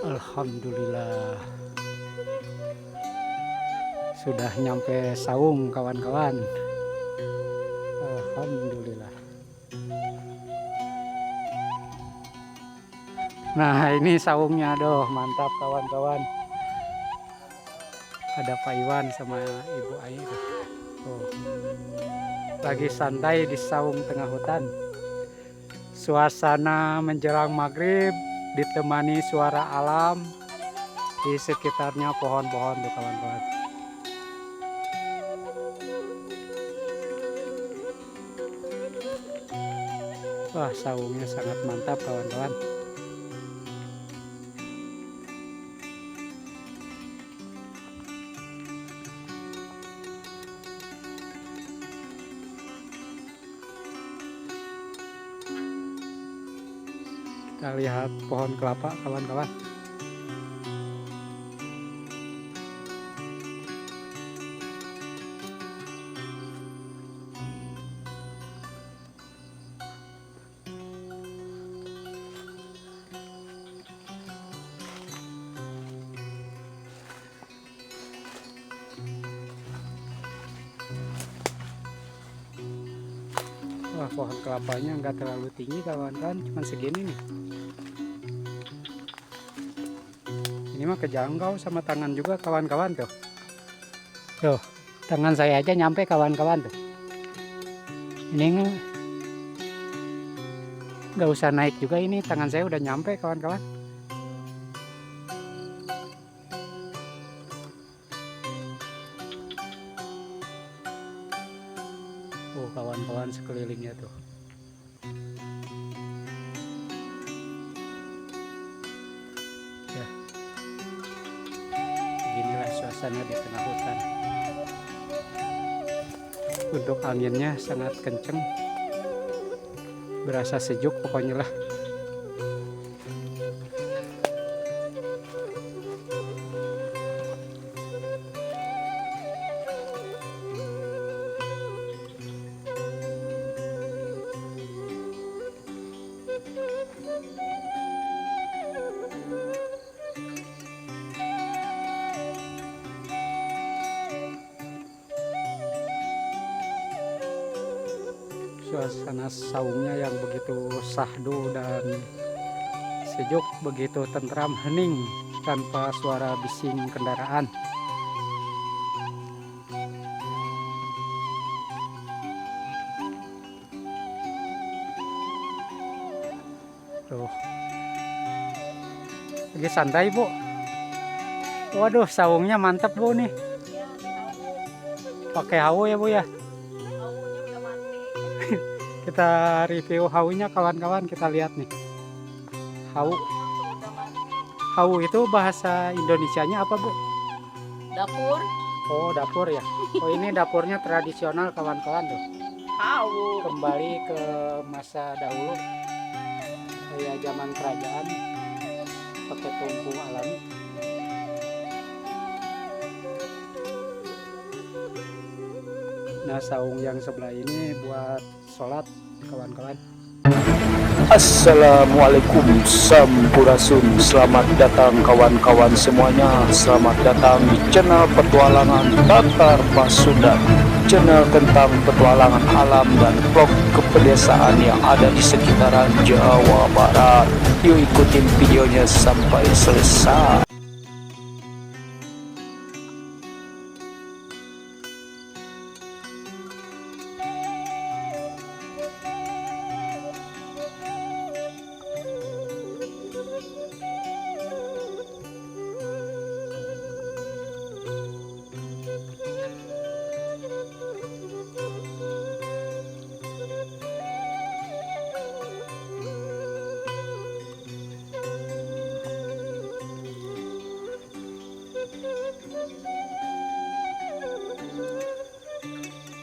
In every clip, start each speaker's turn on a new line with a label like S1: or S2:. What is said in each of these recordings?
S1: Alhamdulillah sudah nyampe saung kawan-kawan. Alhamdulillah. Nah ini saungnya, aduh mantap kawan-kawan. Ada Pak Iwan sama Ibu Air. Oh, lagi santai di saung tengah hutan. Suasana menjelang maghrib ditemani suara alam. Di sekitarnya pohon-pohon tuh kawan-kawan. Wah, saungnya sangat mantap kawan-kawan. Kita lihat pohon kelapa kawan-kawan. Wah, pohon kelapanya nggak terlalu tinggi kawan-kawan, cuma segini nih. Ini mah kejangkau sama tangan juga kawan-kawan tuh. Tuh, tangan saya aja nyampe kawan-kawan tuh. Ini nggak usah naik juga, ini tangan saya udah nyampe kawan-kawan. Oh, kawan-kawan sekelilingnya tuh. Ya, beginilah suasana di tengah hutan. Untuk anginnya sangat kenceng, berasa sejuk pokoknya lah. Suasana saungnya yang begitu syahdu dan sejuk, begitu tentram, hening, tanpa suara bising kendaraan. Tuh, lagi santai Bu. Waduh, saungnya mantap Bu nih. Pakai hawu ya Bu ya. Kita review haunya kawan-kawan, kita lihat nih. Hau. Hau itu bahasa Indonesianya apa Bu?
S2: Dapur.
S1: Oh, dapur ya. Oh, ini dapurnya tradisional kawan-kawan tuh.
S2: Hau.
S1: Kembali ke masa dahulu. Kayak zaman kerajaan, pakai tungku alami. Nah, saung yang sebelah ini buat sholat kawan-kawan.
S3: Assalamualaikum Sampurasun. Selamat datang kawan-kawan semuanya. Selamat datang di channel petualangan Tatar Pasundan, channel tentang petualangan alam dan vlog kepedesaan yang ada di sekitaran Jawa Barat. Yuk ikutin videonya sampai selesai.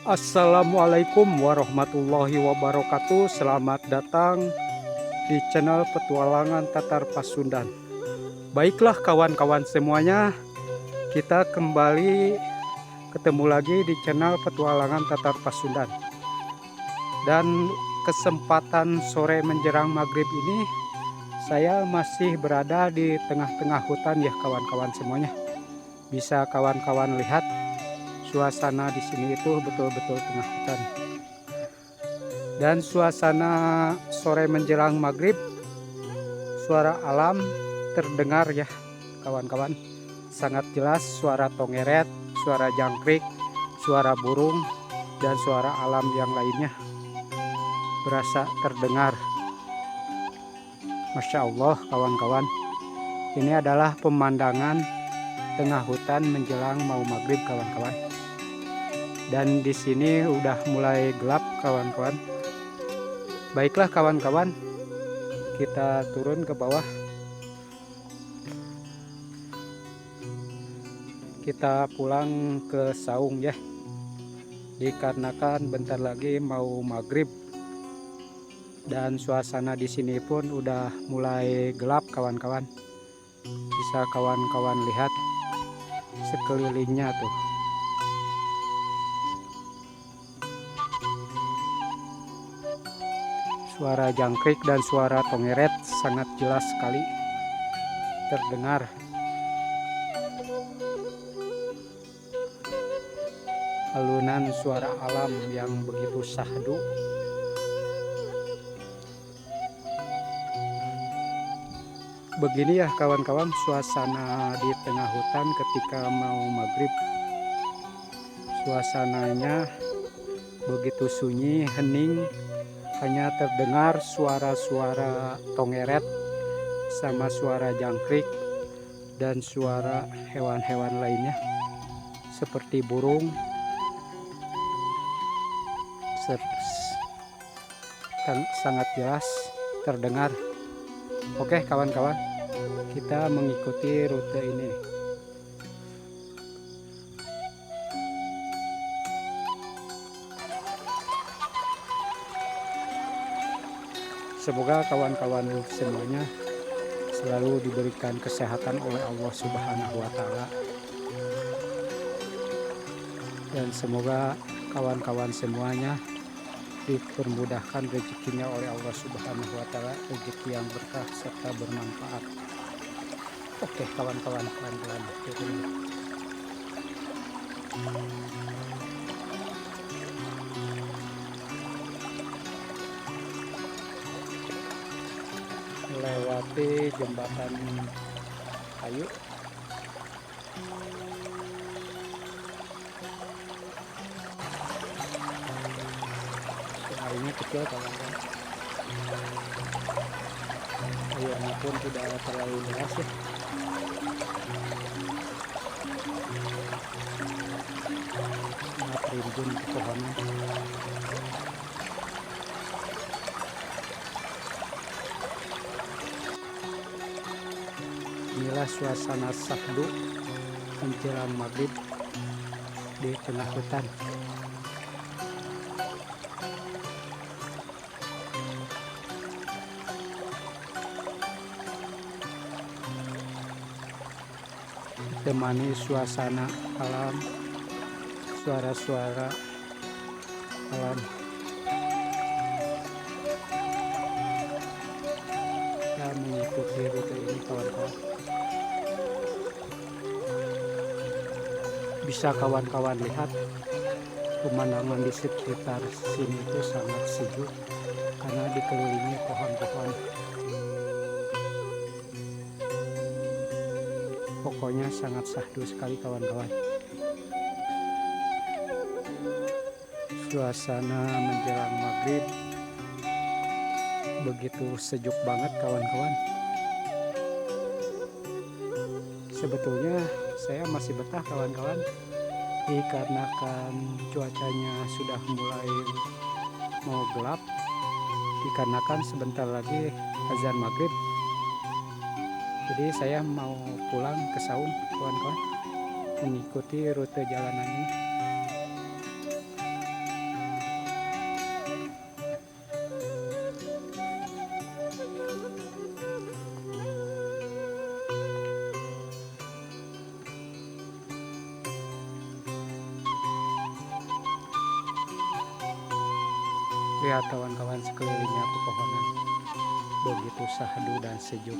S1: Assalamualaikum warahmatullahi wabarakatuh. Selamat datang di channel petualangan Tatar Pasundan. Baiklah kawan-kawan semuanya, kita kembali ketemu lagi di channel petualangan Tatar Pasundan. Dan kesempatan sore menjelang maghrib ini Saya masih berada di tengah-tengah hutan ya kawan-kawan semuanya. Bisa kawan-kawan lihat suasana di sini itu betul-betul tengah hutan. Dan suasana sore menjelang maghrib, suara alam terdengar ya kawan-kawan. Sangat jelas suara tongeret, suara jangkrik, suara burung, dan suara alam yang lainnya berasa terdengar. Masya Allah kawan-kawan, ini adalah pemandangan tengah hutan menjelang mau maghrib kawan-kawan. Dan di sini udah mulai gelap kawan-kawan. Baiklah kawan-kawan, kita turun ke bawah. Kita pulang ke saung ya. Dikarenakan bentar lagi mau maghrib. Dan suasana di sini pun udah mulai gelap kawan-kawan. Bisa kawan-kawan lihat sekelilingnya tuh. Suara jangkrik dan suara tongeret sangat jelas sekali terdengar. Alunan suara alam yang begitu syahdu. Begini ya kawan-kawan suasana di tengah hutan ketika mau maghrib. Suasananya begitu sunyi, hening, hanya terdengar suara-suara tongeret sama suara jangkrik dan suara hewan-hewan lainnya seperti burung. Sangat jelas terdengar. Oke kawan-kawan, kita mengikuti rute ini. Semoga kawan-kawan semuanya selalu diberikan kesehatan oleh Allah Subhanahu wa Ta'ala. Dan semoga kawan-kawan semuanya dipermudahkan rezekinya oleh Allah Subhanahu wa Ta'ala, rezeki yang berkah serta bermanfaat. Oke kawan-kawan, pelan-pelan turun. Melewati jembatan kayu. Airnya kecil kawan-kawan. Airnya pun tidak terlalu deras ya. Sangat rimbun pepohonan. Inilah suasana syahdu menjelang maghrib di tengah hutan. Ditemani suasana alam, suara-suara alam. Kita mengikuti rute ini kawan-kawan. Bisa kawan-kawan lihat pemandangan di sekitar sini itu sangat sejuk karena dikelilingi pohon-pohon. Pokoknya sangat syahdu sekali kawan-kawan. Suasana menjelang maghrib begitu sejuk banget kawan-kawan. Sebetulnya saya masih betah kawan-kawan, dikarenakan cuacanya sudah mulai mau gelap, dikarenakan sebentar lagi azan maghrib. Jadi saya mau pulang ke saung kawan-kawan, mengikuti rute jalanan ini. Lihat kawan-kawan sekelilingnya pepohonan. begitu sahdu dan sejuk,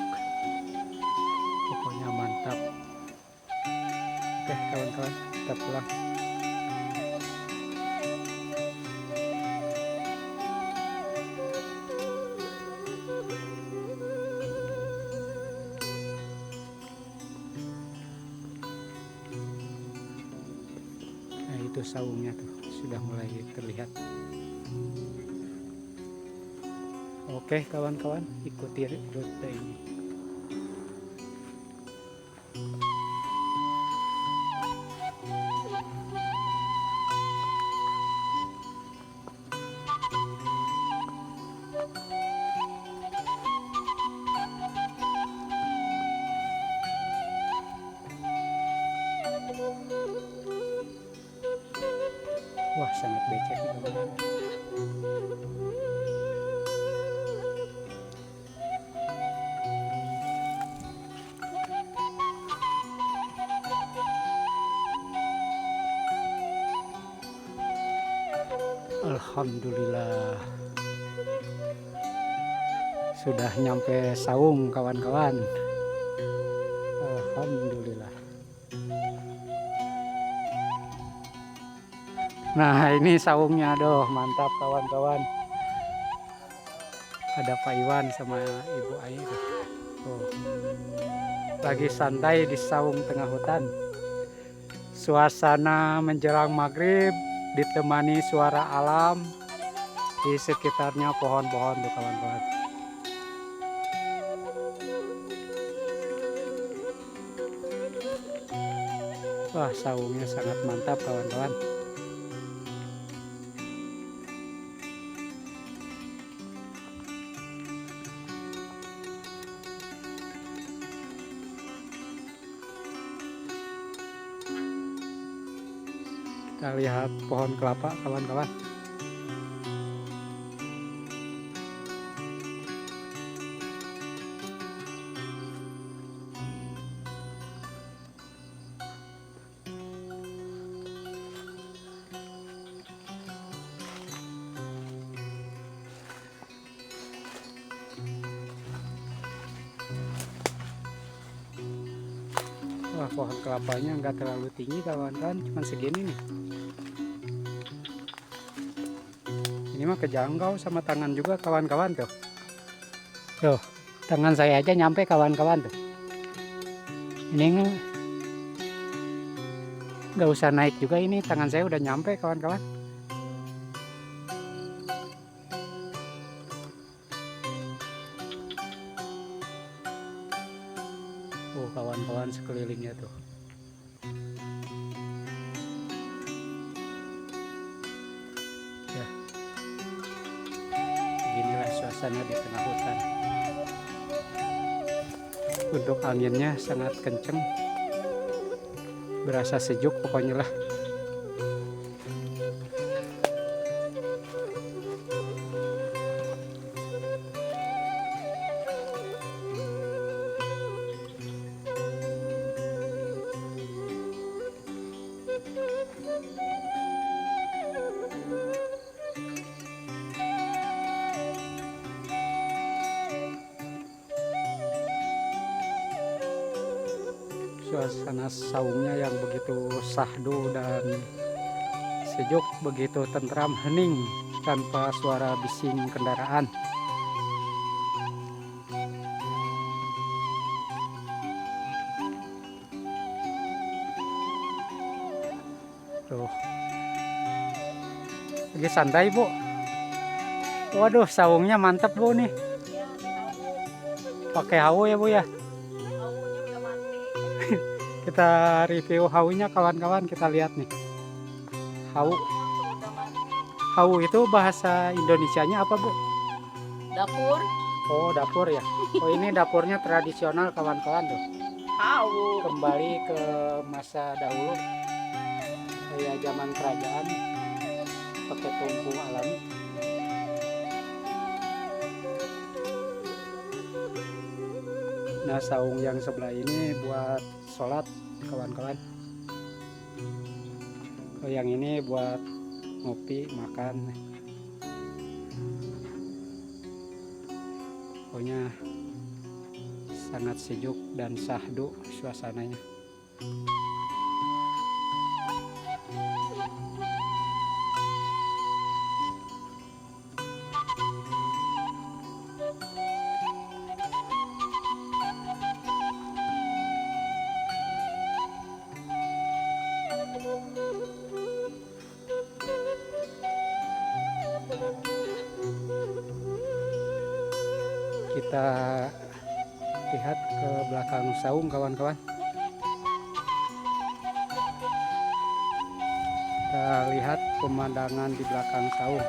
S1: pokoknya mantap. Oke kawan-kawan, kita pulang. Nah itu saungnya tuh sudah mulai terlihat. Oke kawan-kawan, ikuti rute ini. Wah sangat becek kawan. Alhamdulillah sudah nyampe saung kawan-kawan. Alhamdulillah. Nah ini saungnya, aduh mantap kawan-kawan. Ada Pak Iwan sama Ibu Air. Oh, lagi santai di saung tengah hutan. Suasana menjelang maghrib ditemani suara alam, di sekitarnya pohon-pohon tuh kawan-kawan. Wah saungnya sangat mantap kawan-kawan. Kita lihat pohon kelapa kawan-kawan. Wah pohon kelapanya nggak terlalu tinggi kawan-kawan, cuma segini nih. Ini mah kejangkau sama tangan juga kawan-kawan tuh. Tuh, tangan saya aja nyampe kawan-kawan tuh. Ini nggak usah naik juga, ini tangan saya udah nyampe kawan-kawan. Oh kawan-kawan sekelilingnya tuh. Ya. Beginilah suasana di tengah hutan. Untuk anginnya sangat kenceng, berasa sejuk pokoknya lah. Suasana saungnya yang begitu sahdu dan sejuk, begitu tentram, hening, tanpa suara bising kendaraan. Tuh, lagi santai Bu. Waduh saungnya mantap Bu nih. Pakai hau ya Bu ya. Kita review haunya kawan-kawan, kita lihat nih. Hau. Hau itu bahasa Indonesianya apa Bu?
S2: Dapur.
S1: Oh dapur ya. Oh ini dapurnya tradisional kawan-kawan tuh.
S2: Hau.
S1: Kembali ke masa dahulu, kayak zaman kerajaan, pakai tungku alami. Nah saung yang sebelah ini buat sholat kawan-kawan. Oh yang ini buat ngopi makan. Oh pokoknya sangat sejuk dan syahdu suasananya. Kita lihat ke belakang saung kawan-kawan. Kita lihat pemandangan di belakang saung.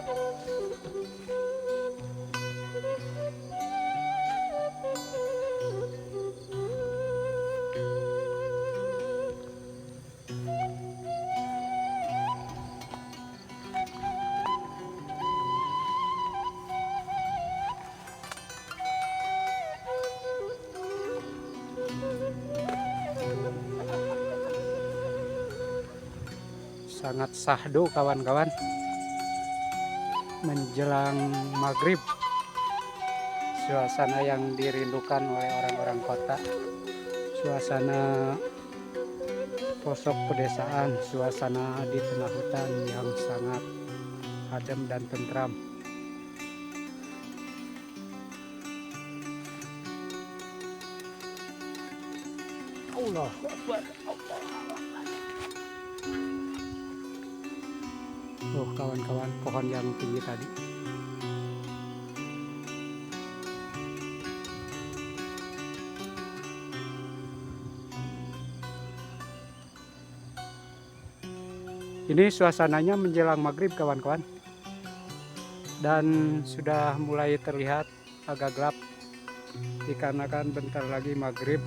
S1: Sangat syahdu kawan-kawan, menjelang maghrib, suasana yang dirindukan oleh orang-orang kota, suasana pelosok pedesaan, suasana di tengah hutan yang sangat adem dan tentram. Allahu Akbar, Allahu Akbar. Tuh kawan-kawan, pohon yang tinggi tadi. Ini suasananya menjelang maghrib kawan-kawan. Dan sudah mulai terlihat agak gelap dikarenakan bentar lagi maghrib.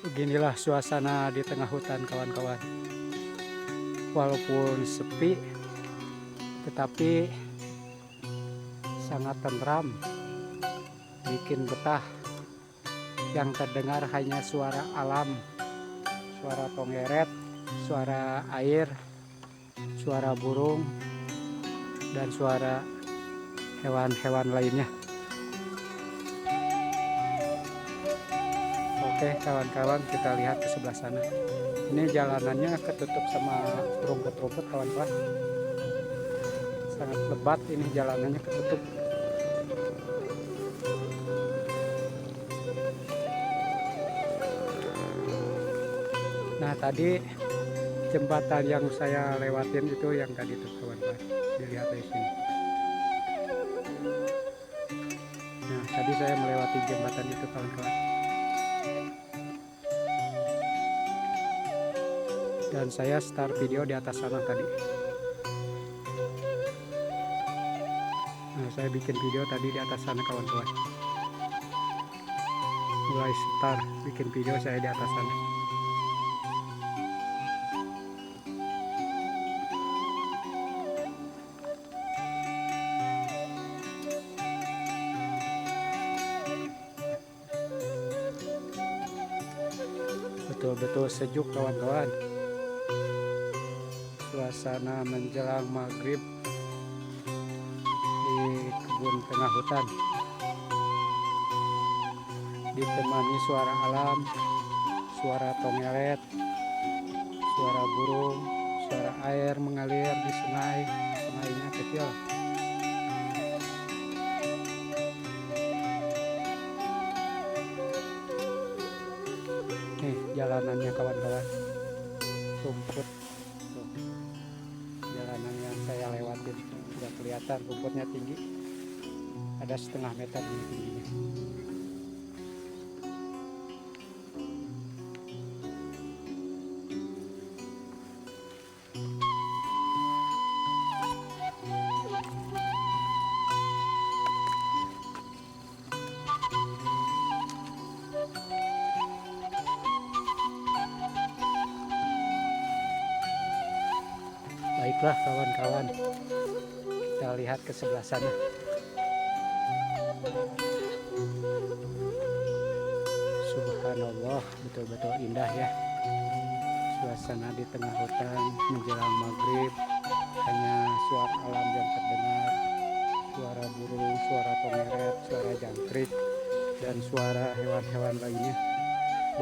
S1: Beginilah suasana di tengah hutan kawan-kawan. Walaupun sepi, tetapi sangat tenteram, bikin betah. Yang terdengar hanya suara alam, suara tongeret, suara air, suara burung, dan suara hewan-hewan lainnya. Oke kawan-kawan, kita lihat ke sebelah sana. Ini jalanannya ketutup sama rumput-rumput kawan-kawan. Sangat lebat ini jalanannya ketutup. Nah tadi jembatan yang saya lewatin itu yang tadi tuh kawan-kawan. Dilihat dari sini. Nah tadi saya melewati jembatan itu kawan-kawan. Dan saya start video di atas sana tadi. Nah, saya bikin video tadi di atas sana kawan-kawan. Mulai start bikin video saya di atas sana. Betul-betul sejuk kawan-kawan. Suasana menjelang maghrib di kebun tengah hutan, ditemani suara alam, suara tongeret, suara burung, suara air mengalir di sungai. Sungainya kecil. Nih jalanannya kawan-kawan, rumput. Tuh, jalanan yang saya lewatin sudah kelihatan rumputnya tinggi, ada 1,5 meter ini tingginya. Baiklah kawan-kawan, kita lihat ke sebelah sana. Subhanallah, betul-betul indah ya suasana di tengah hutan menjelang maghrib. Hanya suara alam yang terdengar, suara burung, suara tongeret, suara jangkrik, dan suara hewan-hewan lainnya,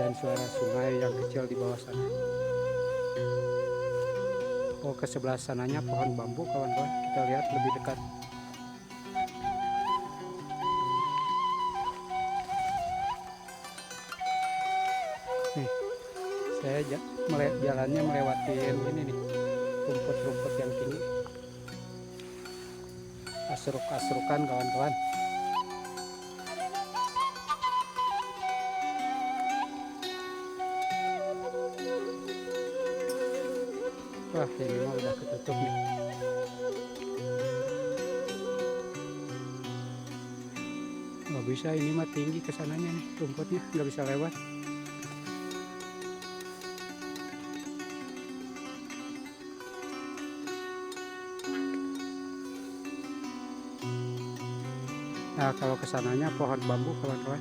S1: dan suara sungai yang kecil di bawah sana. Oh, ke sebelah sananya pohon bambu kawan-kawan, kita lihat lebih dekat. Nih, saya jalannya melewatin ini nih, rumput-rumput yang tinggi, asruk-asrukan kawan-kawan. Wah, ini mah udah ketutup nih. Nggak bisa, ini mah tinggi kesananya nih, rumputnya nggak bisa lewat. Nah, kalau kesananya pohon bambu kawan-kawan.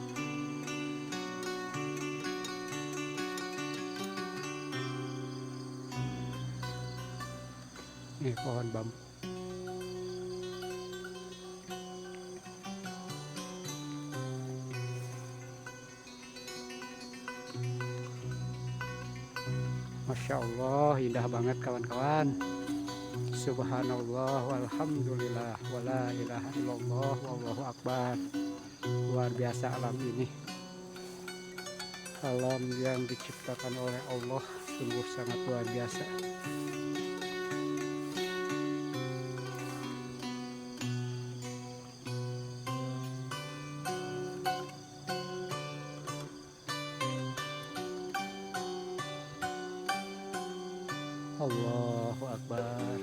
S1: Nih pohon bambu. Masya Allah, indah banget kawan-kawan. Subhanallah, walhamdulillah, wala ilaha illallah, wallahu akbar. Luar biasa alam ini. Alam yang diciptakan oleh Allah sungguh sangat luar biasa. Allahu Akbar.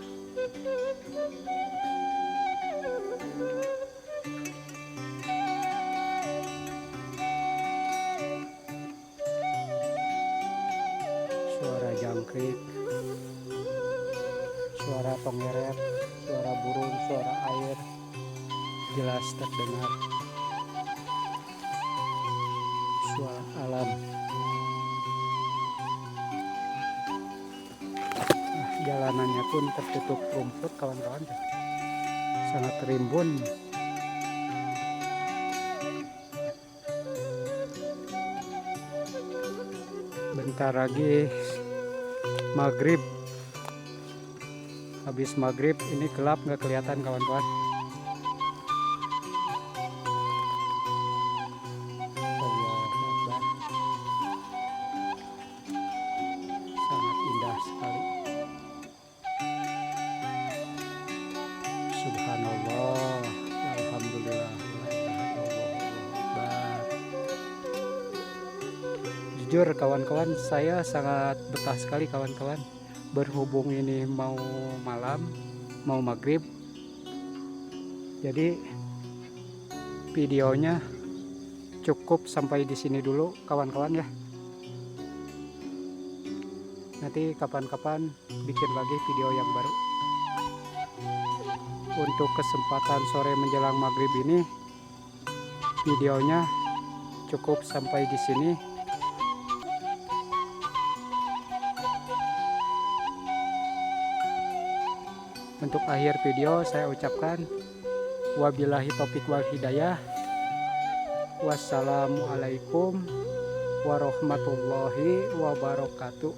S1: Suara jangkrik, suara tongeret, suara burung, suara air jelas terdengar. Suara alam. Jalanannya pun tertutup rumput kawan-kawan, sangat rimbun. Bentar lagi maghrib, habis maghrib ini gelap nggak kelihatan kawan-kawan. Sangat indah sekali. Subhanallah, alhamdulillah, la ilaha illallah, Allahu Akbar. Jujur kawan-kawan, saya sangat betah sekali kawan-kawan. Berhubung ini mau malam, mau maghrib, jadi videonya cukup sampai di sini dulu kawan-kawan ya. Nanti kapan-kapan bikin lagi video yang baru. Untuk kesempatan sore menjelang maghrib ini, videonya cukup sampai di sini. Untuk akhir video saya ucapkan wabillahi taufiq wal hidayah. Wassalamualaikum warahmatullahi wabarakatuh.